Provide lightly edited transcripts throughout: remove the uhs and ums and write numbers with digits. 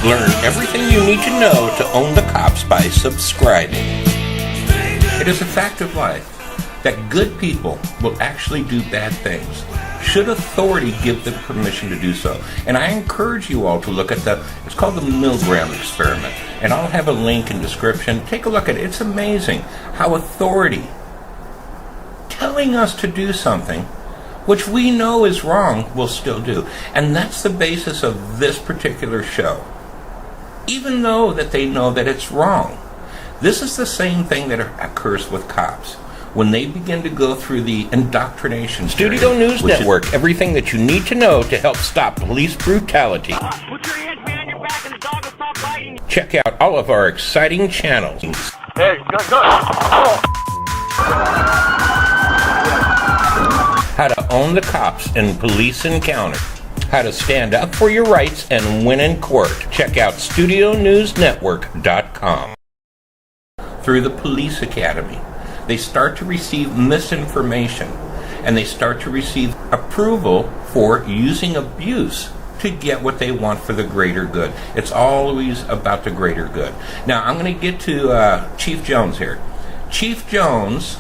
Learn everything you need to know to own the cops by subscribing. It is a fact of life that good people will actually do bad things, should authority give them permission to do so. And I encourage you all to look at it's called the Milgram experiment. And I'll have a link in description. Take a look at it. It's amazing how authority telling us to do something which we know is wrong will still do. And that's the basis of this particular show. Even though that they know that it's wrong. This is the same thing that occurs with cops. When they begin to go through the indoctrination Studio News Network, everything that you need to know to help stop police brutality. Put your hands behind your back and the dog will stop biting. Check out all of our exciting channels. Hey, go. How to own the cops in police encounter. How to stand up for your rights and win in court. Check out StudioNewsNetwork.com. Through the police academy, they start to receive misinformation and they start to receive approval for using abuse to get what they want for the greater good. It's always about the greater good. Now, I'm going to get to Chief Jones here. Chief Jones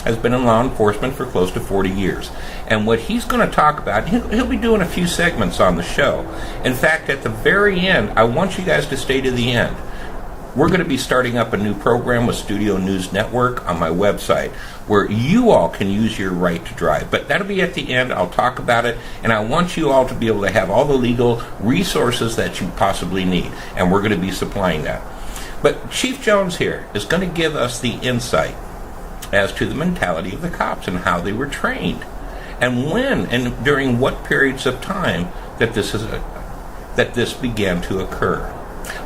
has been in law enforcement for close to 40 years. And what he's going to talk about, he'll be doing a few segments on the show. In fact, at the very end, I want you guys to stay to the end. We're going to be starting up a new program with Studio News Network on my website where you all can use your right to drive. But that'll be at the end. I'll talk about it. And I want you all to be able to have all the legal resources that you possibly need. And we're going to be supplying that. But Chief Jones here is going to give us the insight as to the mentality of the cops and how they were trained. And when and during what periods of time that this began to occur.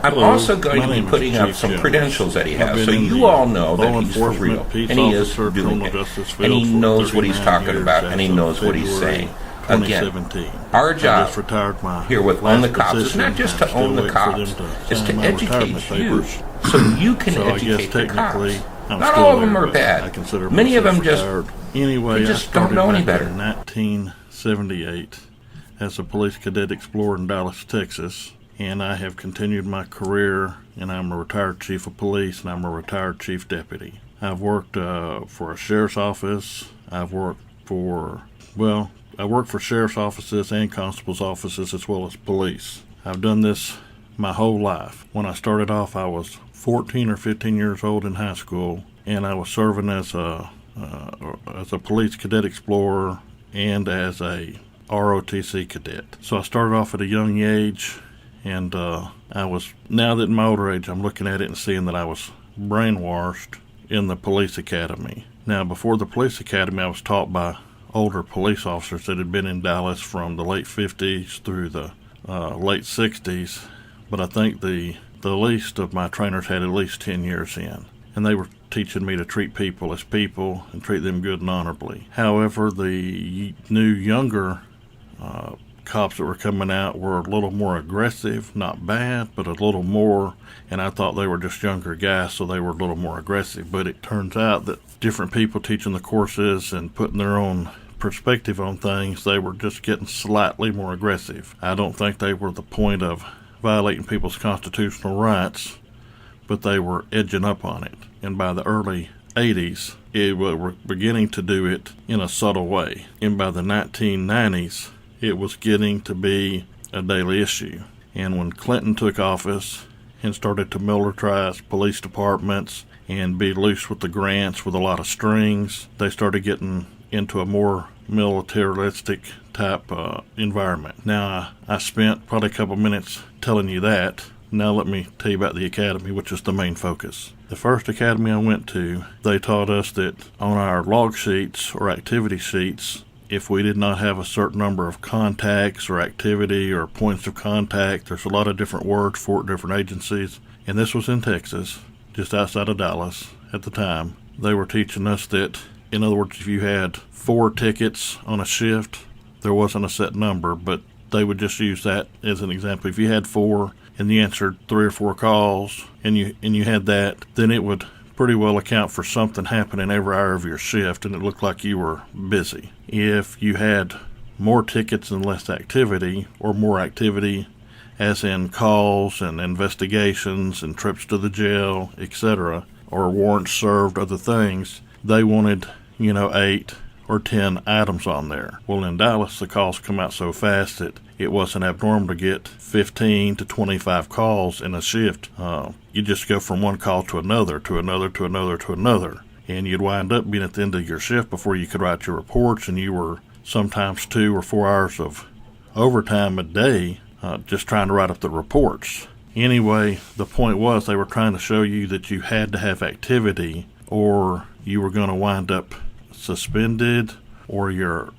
I'm also going to be putting up some credentials that he has, so you all know that he's for real, and he is doing it, and he knows what he's talking about, and he knows what he's saying. Again, our job here with Own the Cops is not just to own the cops, it's to educate you, so you can educate the cops. Not all of them are bad. Many of them just don't know any better. In 1978 as a police cadet explorer in Dallas, Texas. And I have continued my career, and I'm a retired chief of police, and I'm a retired chief deputy. I've worked for a sheriff's office. I work for sheriff's offices and constables' offices as well as police. I've done this my whole life. When I started off, I was 14 or 15 years old in high school, and I was serving as a police cadet explorer and as a ROTC cadet. So I started off at a young age. And now that in my older age, I'm looking at it and seeing that I was brainwashed in the police academy. Now, before the police academy, I was taught by older police officers that had been in Dallas from the late 50s through the late 60s. But I think the least of my trainers had at least 10 years in. And they were teaching me to treat people as people and treat them good and honorably. However, the new, younger cops that were coming out were a little more aggressive, not bad, but a little more, and I thought they were just younger guys, so they were a little more aggressive. But it turns out that different people teaching the courses and putting their own perspective on things, they were just getting slightly more aggressive. I don't think they were the point of violating people's constitutional rights, but they were edging up on it. And by the early 80s, it were beginning to do it in a subtle way. And by the 1990s, it was getting to be a daily issue. And when Clinton took office and started to militarize police departments and be loose with the grants with a lot of strings, they started getting into a more militaristic type environment. Now, I spent probably a couple minutes telling you that. Now let me tell you about the academy, which is the main focus. The first academy I went to, they taught us that on our log sheets or activity sheets, if we did not have a certain number of contacts or activity or points of contact, there's a lot of different words for it, different agencies. And this was in Texas, just outside of Dallas at the time. They were teaching us that, in other words, if you had 4 tickets on a shift, there wasn't a set number, but they would just use that as an example. If you had 4 and you answered 3 or 4 calls and you had that, then it would pretty well account for something happening every hour of your shift, and it looked like you were busy. If you had more tickets and less activity, or more activity as in calls and investigations and trips to the jail, etc., or warrants served, other things. They wanted, 8 or 10 items on there. Well, in Dallas, the calls come out so fast that it wasn't abnormal to get 15 to 25 calls in a shift. You just go from one call to another, to another, to another, to another. And you'd wind up being at the end of your shift before you could write your reports, and you were sometimes 2 or 4 hours of overtime a day just trying to write up the reports. Anyway, the point was they were trying to show you that you had to have activity or you were going to wind up suspended, or your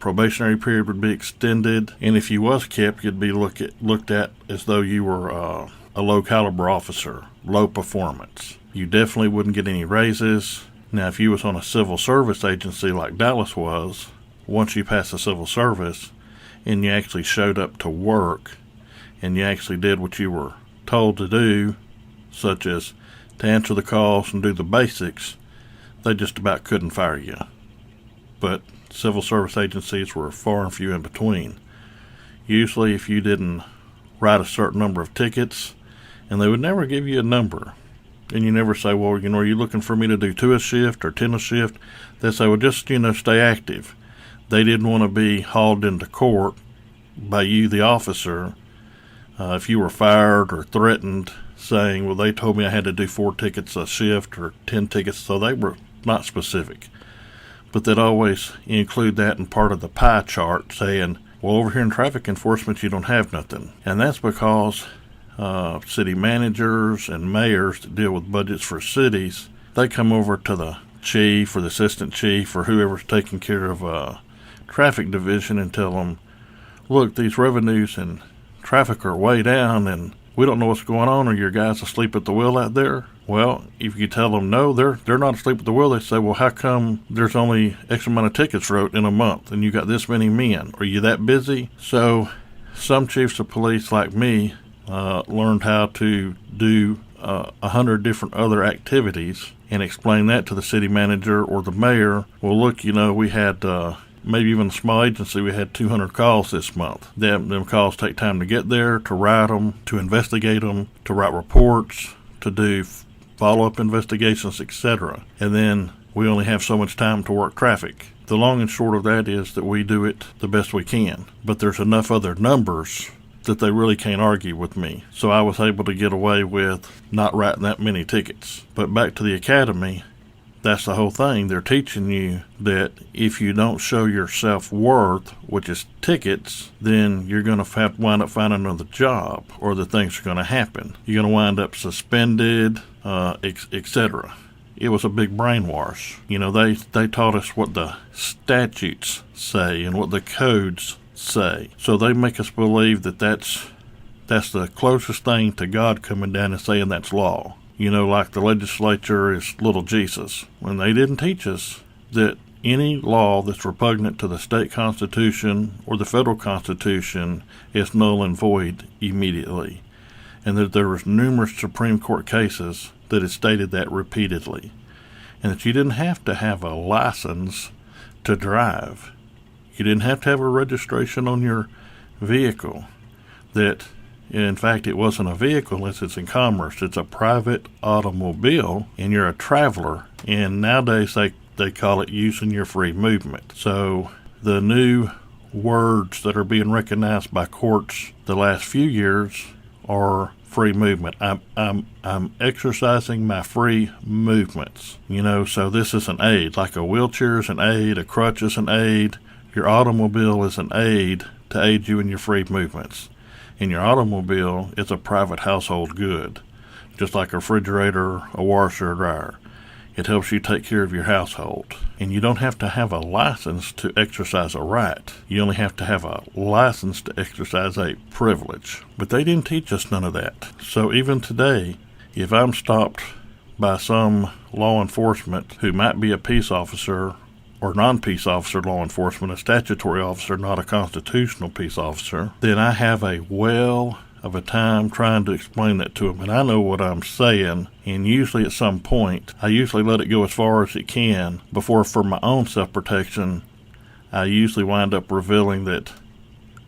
probationary period would be extended, and if you was kept, you'd be looked at as though you were a low caliber officer, low performance. You definitely wouldn't get any raises. Now, if you was on a civil service agency like Dallas was, once you passed the civil service and you actually showed up to work and you actually did what you were told to do, such as to answer the calls and do the basics, they just about couldn't fire you. But civil service agencies were far and few in between. Usually if you didn't write a certain number of tickets, and they would never give you a number, and you never say, well, are you looking for me to do 2 a shift or 10 a shift? They say, well, just, stay active. They didn't want to be hauled into court by you, the officer, if you were fired or threatened, saying, well, they told me I had to do 4 tickets a shift or 10 tickets, so they were not specific. But they'd always include that in part of the pie chart, saying, well, over here in traffic enforcement, you don't have nothing. And that's because city managers and mayors that deal with budgets for cities, they come over to the chief or the assistant chief or whoever's taking care of traffic division and tell them, look, these revenues and traffic are way down and we don't know what's going on. Are your guys asleep at the wheel out there? Well, if you tell them no, they're not asleep at the wheel, they say, well, how come there's only X amount of tickets wrote in a month and you got this many men? Are you that busy? So some chiefs of police like me learned how to do 100 different other activities and explain that to the city manager or the mayor. Well, look, we had maybe even a small agency, we had 200 calls this month. Them calls take time to get there, to write them, to investigate them, to write reports, to do follow-up investigations, etc. And then we only have so much time to work traffic. The long and short of that is that we do it the best we can. But there's enough other numbers that they really can't argue with me. So I was able to get away with not writing that many tickets. But back to the academy, that's the whole thing. They're teaching you that if you don't show your self-worth, which is tickets, then you're going to wind up finding another job, or that things are going to happen. You're going to wind up suspended, etc. It was a big brainwash. They taught us what the statutes say and what the codes say. So they make us believe that that's the closest thing to God coming down and saying that's law. Like the legislature is little Jesus. When they didn't teach us that any law that's repugnant to the state constitution or the federal constitution is null and void immediately. And that there was numerous Supreme Court cases that had stated that repeatedly. And that you didn't have to have a license to drive. You didn't have to have a registration on your vehicle. That, in fact, it wasn't a vehicle unless it's in commerce. It's a private automobile, and you're a traveler. And nowadays they call it using your free movement. So the new words that are being recognized by courts the last few years are free movement. I'm exercising my free movements. So this is an aid. Like a wheelchair is an aid, a crutch is an aid. Your automobile is an aid to aid you in your free movements. And your automobile is a private household good, just like a refrigerator, a washer, a dryer. It helps you take care of your household. And you don't have to have a license to exercise a right. You only have to have a license to exercise a privilege. But they didn't teach us none of that. So even today, if I'm stopped by some law enforcement who might be a peace officer or non-peace officer law enforcement, a statutory officer, not a constitutional peace officer, then I have a well of a time trying to explain that to them. And I know what I'm saying, and usually at some point, I usually let it go as far as it can before, for my own self-protection, I usually wind up revealing that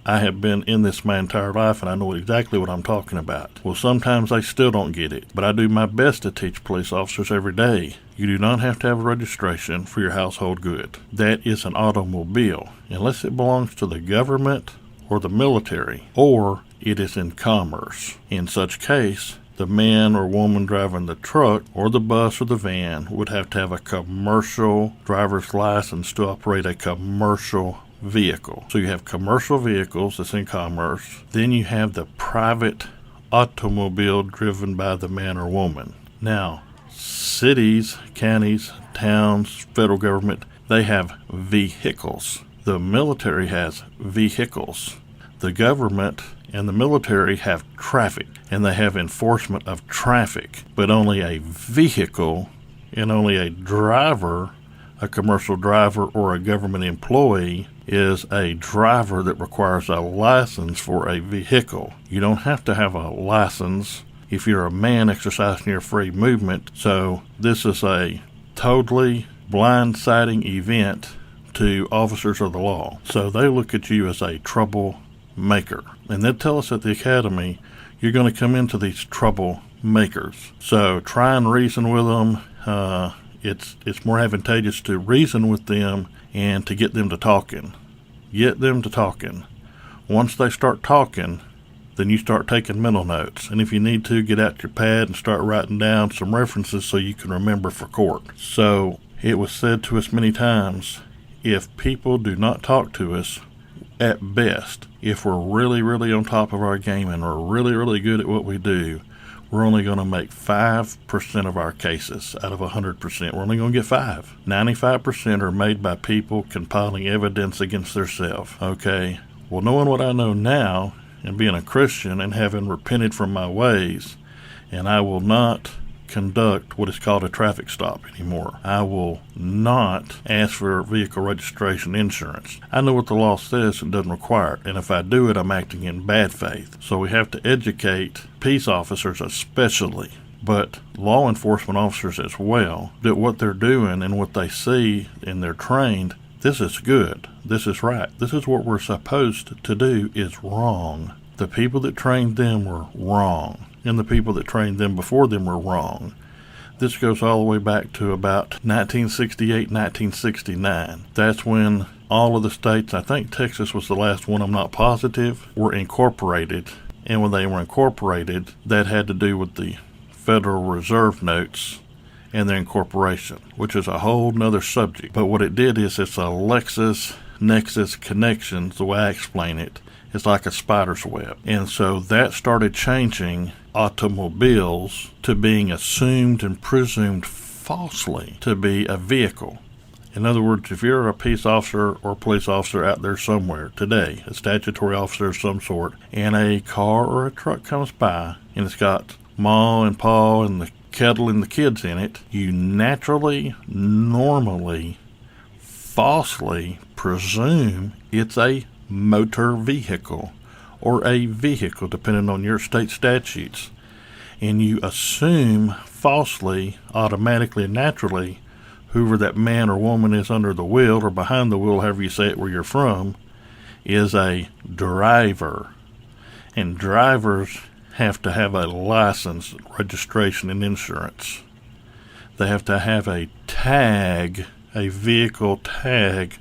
I have been in this my entire life, and I know exactly what I'm talking about. Well, sometimes they still don't get it, but I do my best to teach police officers every day. You do not have to have a registration for your household good. That is an automobile, unless it belongs to the government or the military, or it is in commerce. In such case, the man or woman driving the truck or the bus or the van would have to have a commercial driver's license to operate a commercial vehicle. So you have commercial vehicles that's in commerce. Then you have the private automobile driven by the man or woman. Now, cities, counties, towns, federal government, they have vehicles. The military has vehicles. The government and the military have traffic, and they have enforcement of traffic, but only a vehicle and only a driver, a commercial driver or a government employee, is a driver that requires a license for a vehicle. You don't have to have a license if you're a man exercising your free movement. So this is a totally blindsiding event to officers of the law. So they look at you as a troublemaker. And they tell us at the academy, you're going to come into these troublemakers. So try and reason with them. It's more advantageous to reason with them and to get them to talking. Get them to talking. Once they start talking, then you start taking mental notes. And if you need to, get out your pad and start writing down some references so you can remember for court. So it was said to us many times, if people do not talk to us, at best, if we're really, really on top of our game and we're really, really good at what we do, we're only going to make 5% of our cases out of 100%. We're only going to get 5. 95% are made by people compiling evidence against themselves. Okay, well, knowing what I know now and being a Christian and having repented from my ways, and I will not conduct what is called a traffic stop anymore. I will not ask for vehicle registration insurance. I know what the law says and doesn't require it, and if I do it, I'm acting in bad faith. So we have to educate peace officers especially, but law enforcement officers as well, that what they're doing and what they see and they're trained, this is good, this is right, this is what we're supposed to do is wrong. The people that trained them were wrong, and the people that trained them before them were wrong. This goes all the way back to about 1968, 1969. That's when all of the states, I think Texas was the last one, I'm not positive, were incorporated. And when they were incorporated, that had to do with the Federal Reserve notes and their incorporation, which is a whole nother subject. But what it did is it's a LexisNexis connection, the way I explain it. It's like a spider's web. And so that started changing automobiles to being assumed and presumed falsely to be a vehicle. In other words, if you're a peace officer or police officer out there somewhere today, a statutory officer of some sort, and a car or a truck comes by and it's got Ma and Pa and the kettle and the kids in it, you naturally, normally, falsely presume it's a motor vehicle or a vehicle, depending on your state statutes. And you assume falsely, automatically, and naturally, whoever that man or woman is under the wheel or behind the wheel, however you say it where you're from, is a driver. And drivers have to have a license, registration, and insurance. They have to have a tag, a vehicle tag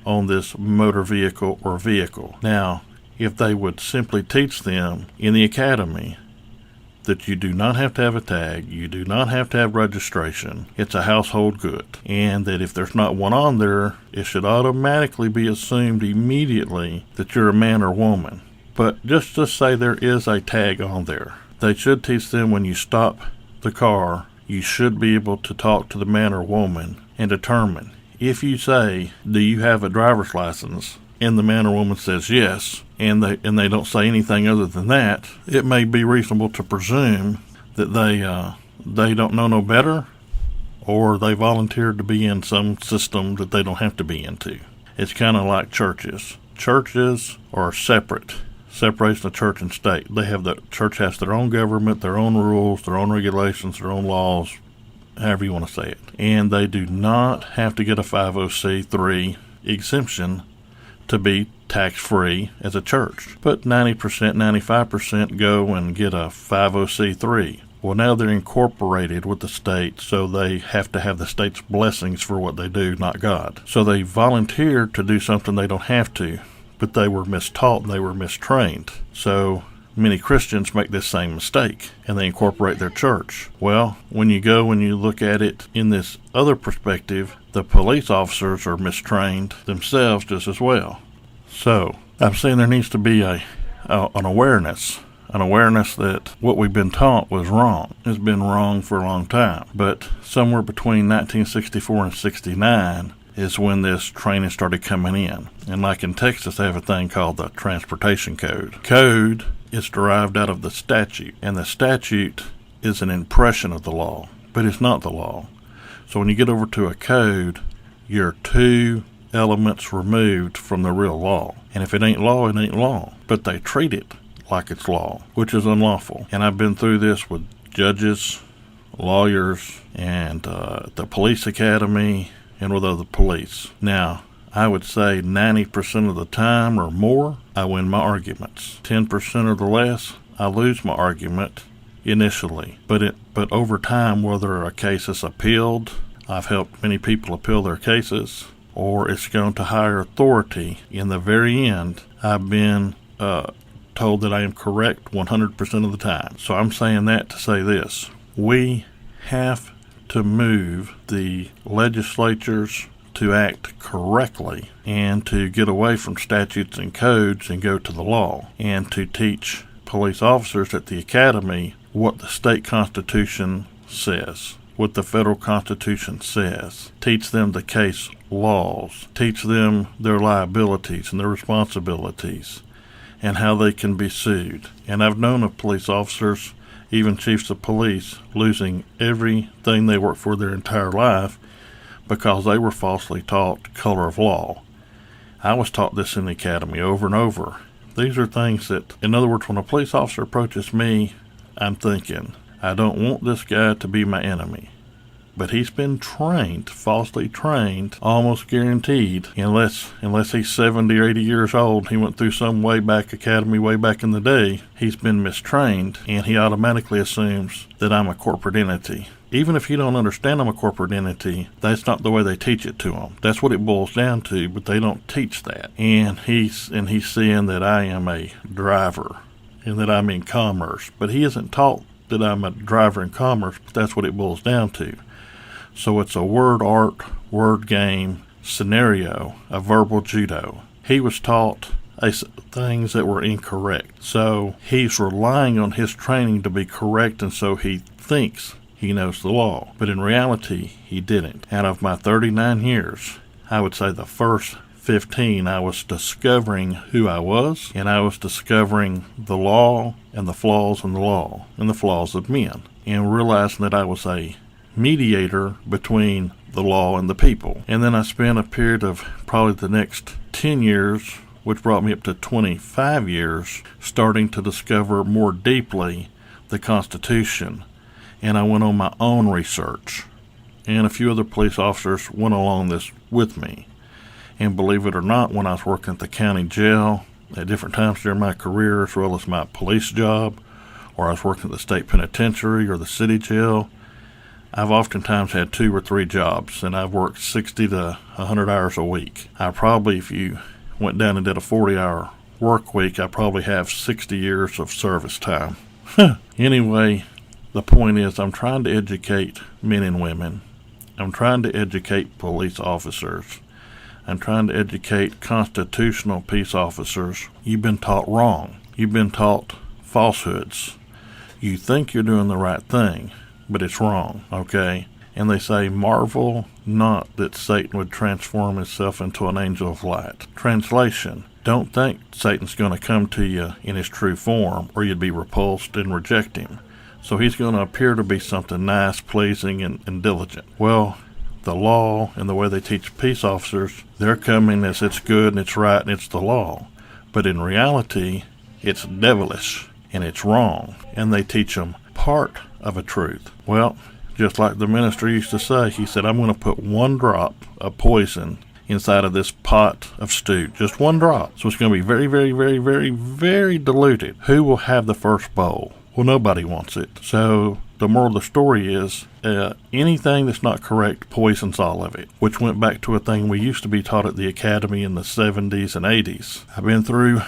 on this motor vehicle or vehicle. Now, if they would simply teach them in the academy that you do not have to have a tag, you do not have to have registration, it's a household good, and that if there's not one on there, it should automatically be assumed immediately that you're a man or woman. But just to say there is a tag on there. They should teach them when you stop the car, you should be able to talk to the man or woman and determine. If you say, do you have a driver's license? And the man or woman says yes, and they don't say anything other than that, it may be reasonable to presume that they don't know no better, or they volunteered to be in some system that they don't have to be into. It's kind of like churches. Churches are separate. Separation of church and state. The church has their own government, their own rules, their own regulations, their own laws, however you want to say it. And they do not have to get a 501c3 exemption to be tax-free as a church. But 90%, 95% go and get a 50c3. Well, now they're incorporated with the state, so they have to have the state's blessings for what they do, not God. So they volunteered to do something they don't have to, but they were mistaught and they were mistrained. So many Christians make this same mistake, and they incorporate their church. Well, when you go and you look at it in this other perspective, the police officers are mistrained themselves just as well. So I'm saying there needs to be an awareness that what we've been taught was wrong. It's been wrong for a long time. But somewhere between 1964 and 69 is when this training started coming in. And like in Texas, they have a thing called the Transportation Code. Code is derived out of the statute, and the statute is an impression of the law, but it's not the law. So when you get over to a code, you're 2 elements removed from the real law. And if it ain't law, it ain't law. But they treat it like it's law, which is unlawful. And I've been through this with judges, lawyers, and the police academy, and with other police. Now, I would say 90% of the time or more, I win my arguments. 10% or the less, I lose my argument initially. But over time, whether a case is appealed, I've helped many people appeal their cases, or it's gone to higher authority. In the very end, I've been told that I am correct 100% of the time. So I'm saying that to say this. We have to move the legislatures to act correctly and to get away from statutes and codes and go to the law, and to teach police officers at the academy what the state constitution says, what the federal constitution says. Teach them the case laws. Teach them their liabilities and their responsibilities and how they can be sued. And I've known of police officers, even chiefs of police, losing everything they worked for their entire life because they were falsely taught color of law. I was taught this in the academy over and over. These are things that, in other words, when a police officer approaches me, I'm thinking, I don't want this guy to be my enemy. But he's been trained, falsely trained, almost guaranteed, unless he's 70 or 80 years old, he went through some way back academy way back in the day, he's been mistrained, and he automatically assumes that I'm a corporate entity. Even if you don't understand I'm a corporate entity, that's not the way they teach it to him. That's what it boils down to, but they don't teach that. And he's seeing that I am a driver and that I'm in commerce. But he isn't taught that I'm a driver in commerce, but that's what it boils down to. So it's a word art, word game scenario, a verbal judo. He was taught things that were incorrect. So he's relying on his training to be correct, and so he thinks he knows the law. But in reality, he didn't. Out of my 39 years, I would say the first 15, I was discovering who I was, and I was discovering the law and the flaws in the law and the flaws of men, and realizing that I was a mediator between the law and the people. And then I spent a period of probably the next 10 years, which brought me up to 25 years, starting to discover more deeply the Constitution. And I went on my own research. And a few other police officers went along this with me. And believe it or not, when I was working at the county jail at different times during my career, as well as my police job, or I was working at the state penitentiary or the city jail, I've oftentimes had 2 or 3 jobs, and I've worked 60 to 100 hours a week. I probably, if you went down and did a 40-hour work week, I probably have 60 years of service time. Anyway, the point is, I'm trying to educate men and women. I'm trying to educate police officers. I'm trying to educate constitutional peace officers. You've been taught wrong. You've been taught falsehoods. You think you're doing the right thing, but it's wrong, okay? And they say, marvel not that Satan would transform himself into an angel of light. Translation, don't think Satan's going to come to you in his true form, or you'd be repulsed and reject him. So he's going to appear to be something nice, pleasing, and diligent. Well, the law and the way they teach peace officers, they're coming as it's good and it's right and it's the law. But in reality, it's devilish and it's wrong. And they teach them part of a truth. Well, just like the minister used to say, he said, I'm going to put 1 drop of poison inside of this pot of stew. Just one drop. So it's going to be very, very, very, very, very diluted. Who will have the first bowl? Well, nobody wants it. So the moral of the story is anything that's not correct poisons all of it, which went back to a thing we used to be taught at the academy in the 70s and 80s. I've been through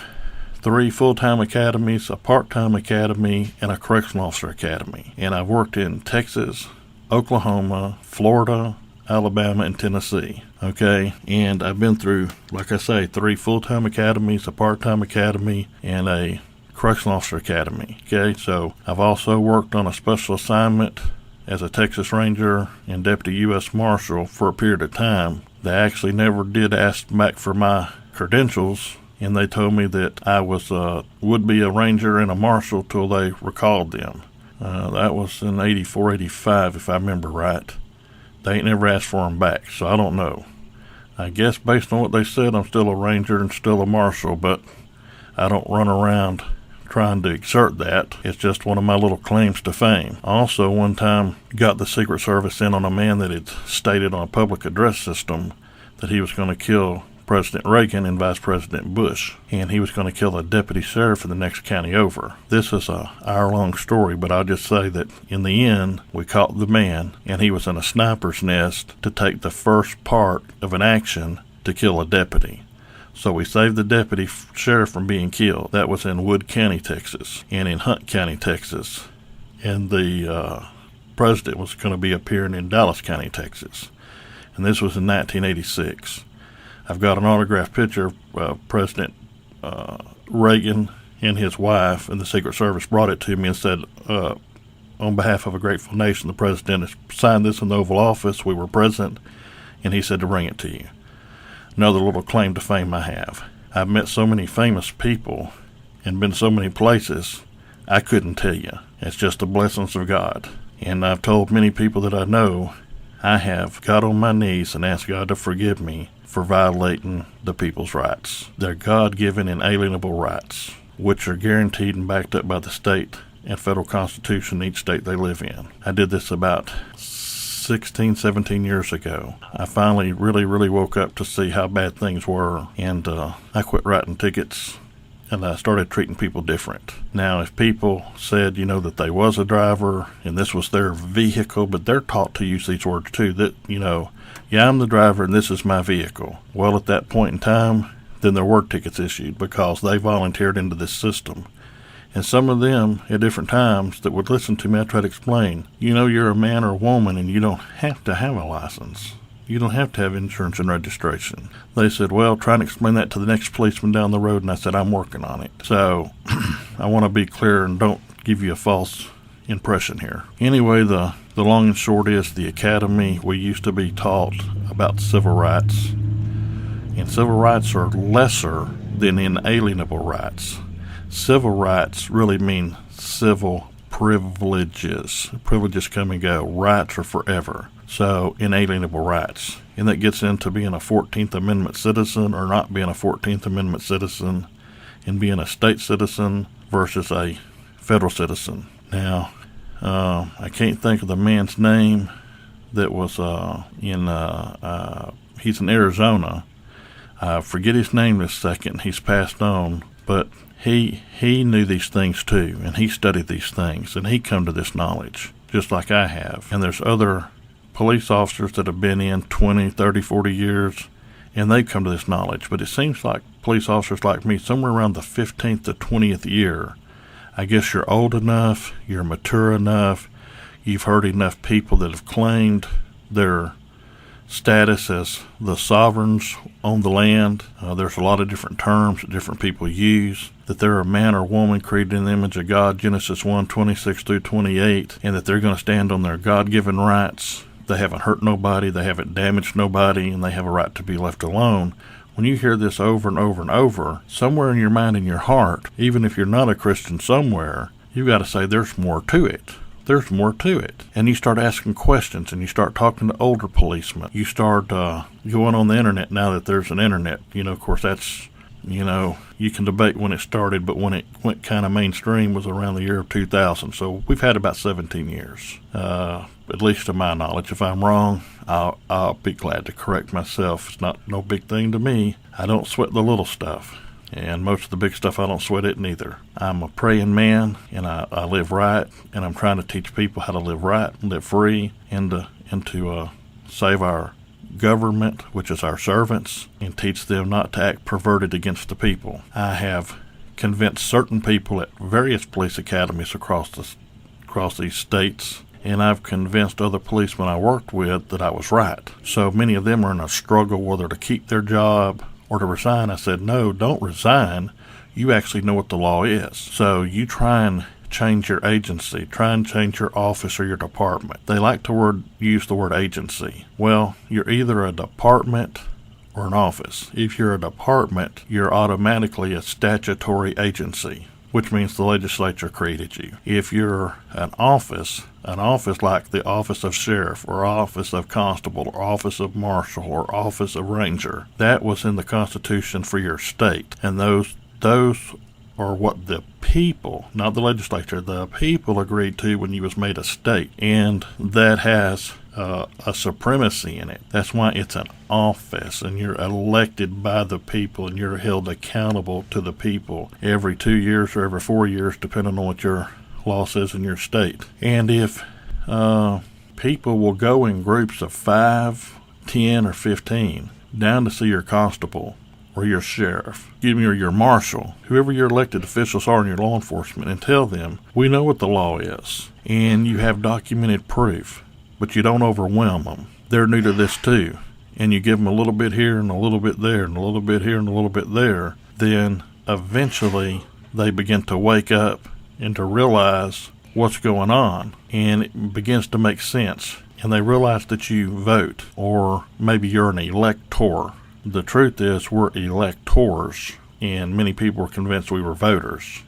3 full-time academies, a part-time academy, and a correctional officer academy. And I've worked in Texas, Oklahoma, Florida, Alabama, and Tennessee. Okay? And I've been through, like I say, 3 full-time academies, a part-time academy, and a correctional officer academy. Okay? So I've also worked on a special assignment as a Texas Ranger and Deputy U.S. Marshal for a period of time. They actually never did ask back for my credentials, and they told me that I was would be a Ranger and a Marshal till they recalled them. That was in 84, 85, if I remember right. They ain't never asked for them back, so I don't know. I guess based on what they said, I'm still a Ranger and still a Marshal, but I don't run around trying to exert that. It's just one of my little claims to fame. Also, one time got the Secret Service in on a man that had stated on a public address system that he was going to kill President Reagan and Vice President Bush, and he was going to kill a deputy sheriff in the next county over. This is a hour-long story, but I'll just say that in the end, we caught the man, and he was in a sniper's nest to take the first part of an action to kill a deputy. So we saved the deputy sheriff from being killed. That was in Wood County, Texas, and in Hunt County, Texas. And the president was going to be appearing in Dallas County, Texas. And this was in 1986. I've got an autographed picture of President Reagan and his wife, and the Secret Service brought it to me and said, on behalf of a grateful nation, the president has signed this in the Oval Office. We were present, and he said to bring it to you. Another little claim to fame I have. I've met so many famous people and been so many places, I couldn't tell you. It's just the blessings of God. And I've told many people that I know, I have got on my knees and asked God to forgive me for violating the people's rights. Their God-given inalienable rights, which are guaranteed and backed up by the state and federal constitution in each state they live in. I did this about 16, 17 years ago. I finally really woke up to see how bad things were, and I quit writing tickets, and I started treating people different. Now, if people said, that they was a driver and this was their vehicle, but they're taught to use these words too, that, yeah, I'm the driver and this is my vehicle. Well, at that point in time, then their word tickets issued because they volunteered into this system. And some of them, at different times, that would listen to me, I try to explain, you're a man or a woman and you don't have to have a license. You don't have to have insurance and registration. They said, well, try and explain that to the next policeman down the road, and I said, I'm working on it. So I want to be clear and don't give you a false impression here. Anyway, the long and short is the academy, we used to be taught about civil rights. And civil rights are lesser than inalienable rights. Civil rights really mean civil privileges. Privileges come and go. Rights are forever. So, inalienable rights. And that gets into being a 14th Amendment citizen or not being a 14th Amendment citizen, and being a state citizen versus a federal citizen. Now, I can't think of the man's name that was he's in Arizona. I forget his name this second. He's passed on, but he knew these things too, and he studied these things, and he come to this knowledge, just like I have. And there's other police officers that have been in 20, 30, 40 years, and they've come to this knowledge. But it seems like police officers like me, somewhere around the 15th to 20th year, I guess you're old enough, you're mature enough, you've heard enough people that have claimed their status as the sovereigns on the land. There's a lot of different terms that different people use, that they're a man or woman created in the image of God, Genesis 1:26 through 28, and that they're going to stand on their God-given rights. They haven't hurt nobody, they haven't damaged nobody, and they have a right to be left alone. When you hear this over and over and over, somewhere in your mind and your heart, even if you're not a Christian somewhere, you've got to say there's more to it. There's more to it. And you start asking questions, and you start talking to older policemen. You start going on the internet now that there's an internet. Of course, that's You know, you can debate when it started, but when it went kind of mainstream was around the year of 2000. So we've had about 17 years, at least to my knowledge. If I'm wrong, I'll be glad to correct myself. It's not no big thing to me. I don't sweat the little stuff. And most of the big stuff, I don't sweat it neither. I'm a praying man, and I live right, and I'm trying to teach people how to live right, live free, and to save our government, which is our servants, and teach them not to act perverted against the people. I have convinced certain people at various police academies across these states, and I've convinced other policemen I worked with that I was right. So many of them are in a struggle whether to keep their job or to resign. I said, no, don't resign. You actually know what the law is. So you try and change your agency, try and change your office or your department. They like to use the word agency. Well, you're either a department or an office. If you're a department, you're automatically a statutory agency, which means the legislature created you. If you're an office like the office of sheriff or office of constable or office of marshal or office of ranger, that was in the Constitution for your state. And those are what the people, not the legislature, the people agreed to when you was made a state. And that has a supremacy in it. That's why it's an office, and you're elected by the people, and you're held accountable to the people every 2 years or every 4 years, depending on what your law says in your state. And if people will go in groups of 5, 10, or 15 down to see your constable or your sheriff, or your marshal, whoever your elected officials are in your law enforcement, and tell them, we know what the law is, and you have documented proof, but you don't overwhelm them. They're new to this too. And you give them a little bit here and a little bit there and a little bit here and a little bit there. Then eventually they begin to wake up and to realize what's going on. And it begins to make sense. And they realize that you vote, or maybe you're an elector. The truth is we're electors, and many people were convinced we were voters.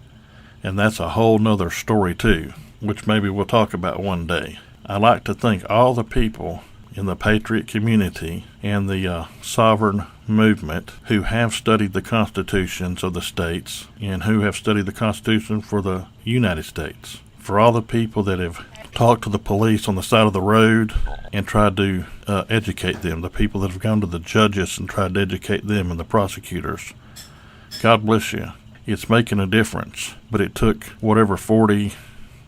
And that's a whole nother story too, which maybe we'll talk about one day. I like to thank all the people in the patriot community and the sovereign movement who have studied the constitutions of the states and who have studied the Constitution for the United States. For all the people that have talked to the police on the side of the road and tried to educate them, the people that have gone to the judges and tried to educate them and the prosecutors. God bless you. It's making a difference, but it took whatever 40,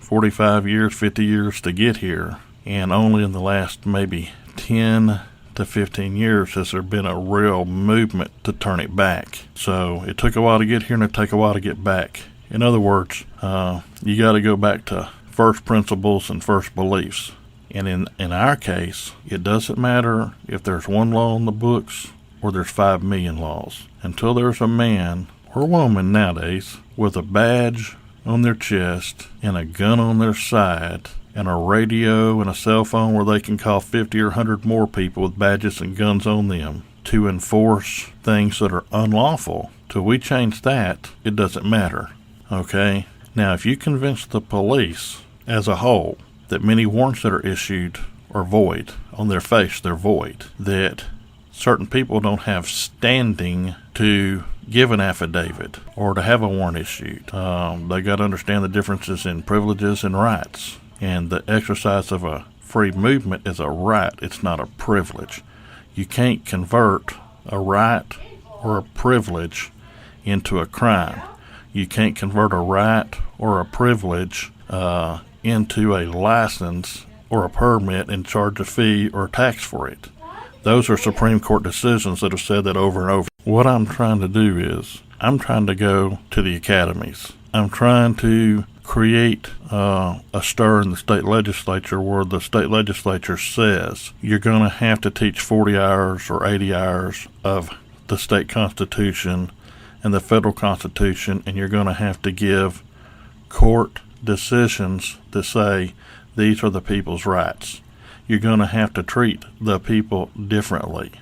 45 years, 50 years to get here, and only in the last maybe 10 to 15 years has there been a real movement to turn it back. So it took a while to get here, and it'll take a while to get back. In other words, you got to go back to first principles and first beliefs. And in our case, it doesn't matter if there's one law in the books or there's 5 million laws. Until there's a man or woman nowadays with a badge on their chest and a gun on their side and a radio and a cell phone where they can call 50 or 100 more people with badges and guns on them to enforce things that are unlawful. Till we change that, it doesn't matter. Okay? Now, if you convince the police as a whole that many warrants that are issued are void, on their face they're void, that certain people don't have standing to give an affidavit or to have a warrant issued. They got to understand the differences in privileges and rights. And the exercise of a free movement is a right. It's not a privilege. You can't convert a right or a privilege into a crime. You can't convert a right or a privilege into a license or a permit and charge a fee or a tax for it. Those are Supreme Court decisions that have said that over and over. What I'm trying to do is I'm trying to go to the academies. I'm trying to create a stir in the state legislature where the state legislature says you're going to have to teach 40 hours or 80 hours of the state constitution and the federal constitution, and you're going to have to give court decisions to say these are the people's rights. You're going to have to treat the people differently.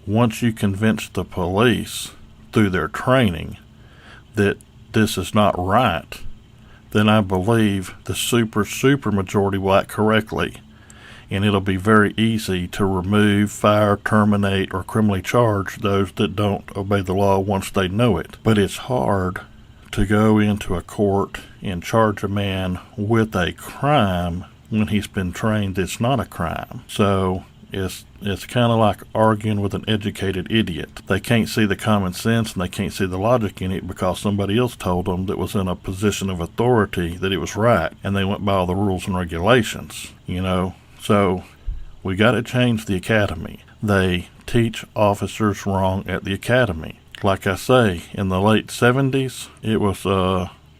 Once you convince the police through their training that this is not right, then I believe the super majority will act correctly. and it'll be very easy to remove, fire, terminate, or criminally charge those that don't obey the law once they know it. But it's hard to go into a court and charge a man with a crime when he's been trained it's not a crime. So it's kind of like arguing with an educated idiot. They can't see the common sense and they can't see the logic in it because somebody else told them that was in a position of authority that it was right, and they went by all the rules and regulations, So we got to change the academy. They teach officers wrong at the academy. Like I say, in the late 70s, it was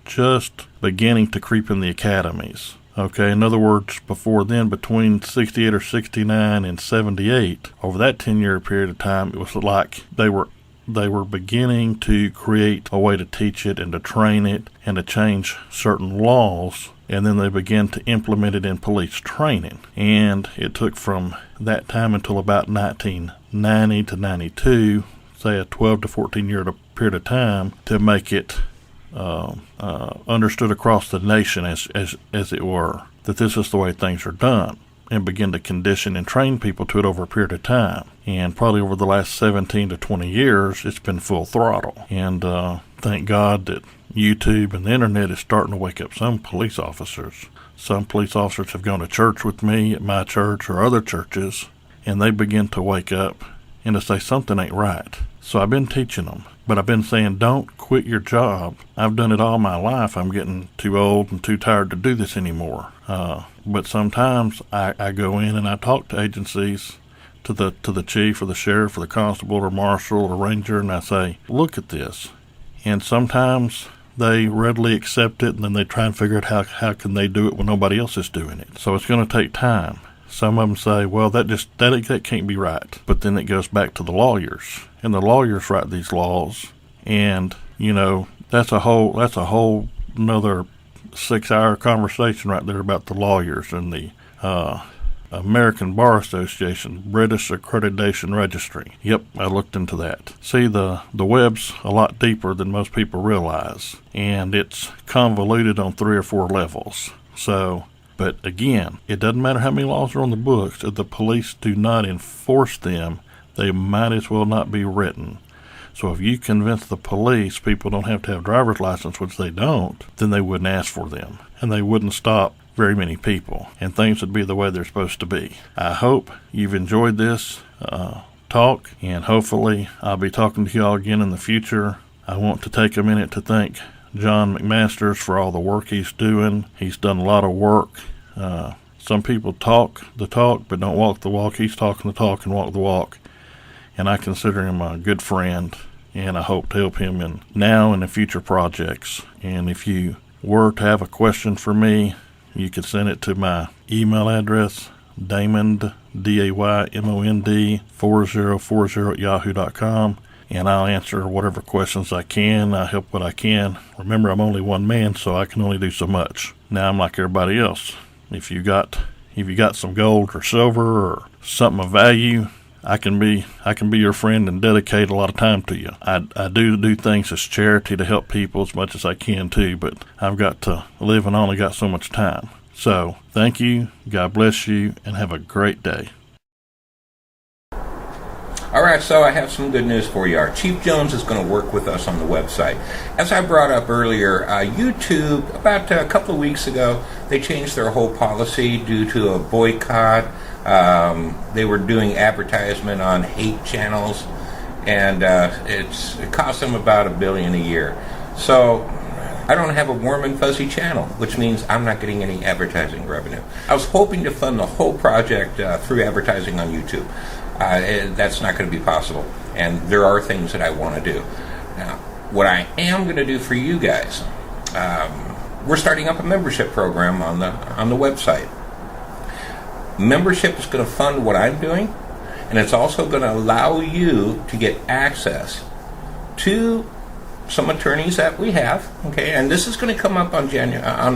just beginning to creep in the academies. Okay, in other words, before then, between 68 or 69 and 78, over that 10-year period of time, it was like they were beginning to create a way to teach it and to train it and to change certain laws, and then they began to implement it in police training. And it took from that time until about 1990 to 92, say a 12 to 14-year period of time, to make it understood across the nation, as it were, that this is the way things are done, and begin to condition and train people to it over a period of time. And probably over the last 17 to 20 years, it's been full throttle. And thank God that YouTube and the internet is starting to wake up some police officers. Some police officers have gone to church with me at my church or other churches, and they begin to wake up and to say something ain't right. So I've been teaching them. But I've been saying, don't quit your job. I've done it all my life. I'm getting too old and too tired to do this anymore. But sometimes I go in and I talk to agencies, to the chief or the sheriff or the constable or marshal or ranger, and I say, look at this. And sometimes they readily accept it, and then they try and figure out how can they do it when nobody else is doing it. So it's going to take time. Some of them say, well, that can't be right. But then it goes back to the lawyers, and the lawyers write these laws, and that's a whole another 6-hour conversation right there about the lawyers and the American Bar Association, British Accreditation Registry. Yep, I looked into that. See, the web's a lot deeper than most people realize, and it's convoluted on 3 or 4 levels. But again, it doesn't matter how many laws are on the books. If the police do not enforce them, they might as well not be written. So if you convince the police people don't have to have driver's license, which they don't, then they wouldn't ask for them, and they wouldn't stop very many people, and things would be the way they're supposed to be. I hope you've enjoyed this talk, and hopefully I'll be talking to you all again in the future. I want to take a minute to thank John McMasters for all the work he's doing. He's done a lot of work. Some people talk the talk but don't walk the walk. He's talking the talk and walk the walk. And I consider him a good friend, and I hope to help him in now and in future projects. And if you were to have a question for me, you could send it to my email address, Daymond, Daymond 4040 at yahoo.com. And I'll answer whatever questions I can. I help what I can. Remember, I'm only one man, so I can only do so much. Now I'm like everybody else. If you got some gold or silver or something of value, I can be your friend and dedicate a lot of time to you. I do things as charity to help people as much as I can too, but I've got to live and only got so much time. So thank you, God bless you, and have a great day. All right, so I have some good news for you. Our Chief Jones is going to work with us on the website. As I brought up earlier, YouTube, about a couple of weeks ago, they changed their whole policy due to a boycott. They were doing advertisement on hate channels, and it cost them about $1 billion a year. So I don't have a warm and fuzzy channel, which means I'm not getting any advertising revenue. I was hoping to fund the whole project through advertising on YouTube. That's not going to be possible, and there are things that I want to do. Now, what I am going to do for you guys, we're starting up a membership program on the website. Membership is going to fund what I'm doing, and it's also going to allow you to get access to some attorneys that we have, okay? And this is going to come up on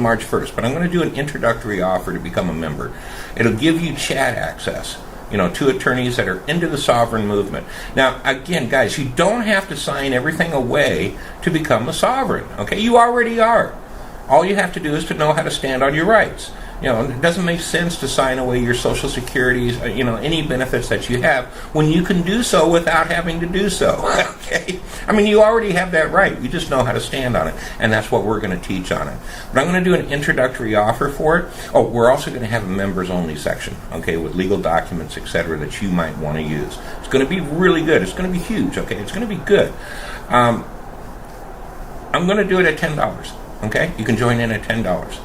March 1st, but I'm going to do an introductory offer to become a member. It'll give you chat access, to attorneys that are into the sovereign movement. Now, again, guys, you don't have to sign everything away to become a sovereign, okay? You already are. All you have to do is to know how to stand on your rights. It doesn't make sense to sign away your Social Security, any benefits that you have when you can do so without having to do so. Okay? I mean, you already have that right. You just know how to stand on it, and that's what we're going to teach on it. But I'm going to do an introductory offer for it. Oh, we're also going to have a members-only section, okay, with legal documents, etc., that you might want to use. It's going to be really good. It's going to be huge, okay? It's going to be good. I'm going to do it at $10, okay? You can join in at $10.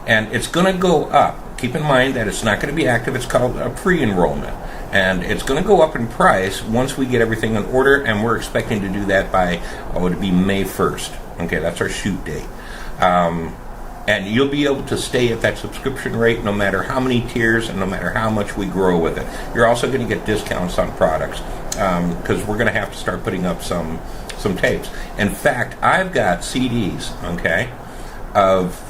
And it's going to go up. Keep in mind that it's not going to be active. It's called a pre-enrollment. And it's going to go up in price once we get everything in order, and we're expecting to do that by, it'd be May 1st. Okay, that's our shoot date. And you'll be able to stay at that subscription rate no matter how many tiers and no matter how much we grow with it. You're also going to get discounts on products because we're going to have to start putting up some tapes. In fact, I've got CDs, okay, of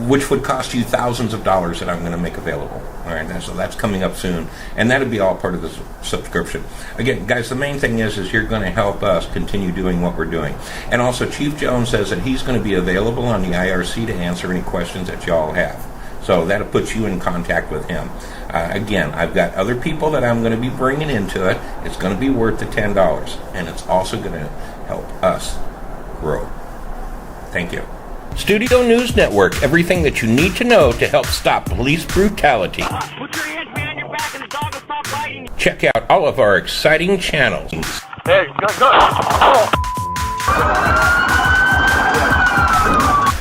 which would cost you thousands of dollars that I'm going to make available. All right, so that's coming up soon, and that'll be all part of the subscription. Again, guys, the main thing is you're going to help us continue doing what we're doing. And also, Chief Jones says that he's going to be available on the IRC to answer any questions that y'all have. So that'll put you in contact with him. Again, I've got other people that I'm going to be bringing into it. It's going to be worth the $10, and it's also going to help us grow. Thank you. Studio News Network, everything that you need to know to help stop police brutality. Put your hands behind your back and the dog will stop biting you. Check out all of our exciting channels. Hey, go.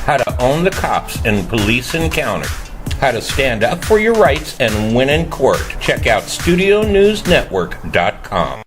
How to own the cops in police encounter. How to stand up for your rights and win in court. Check out StudioNewsNetwork.com.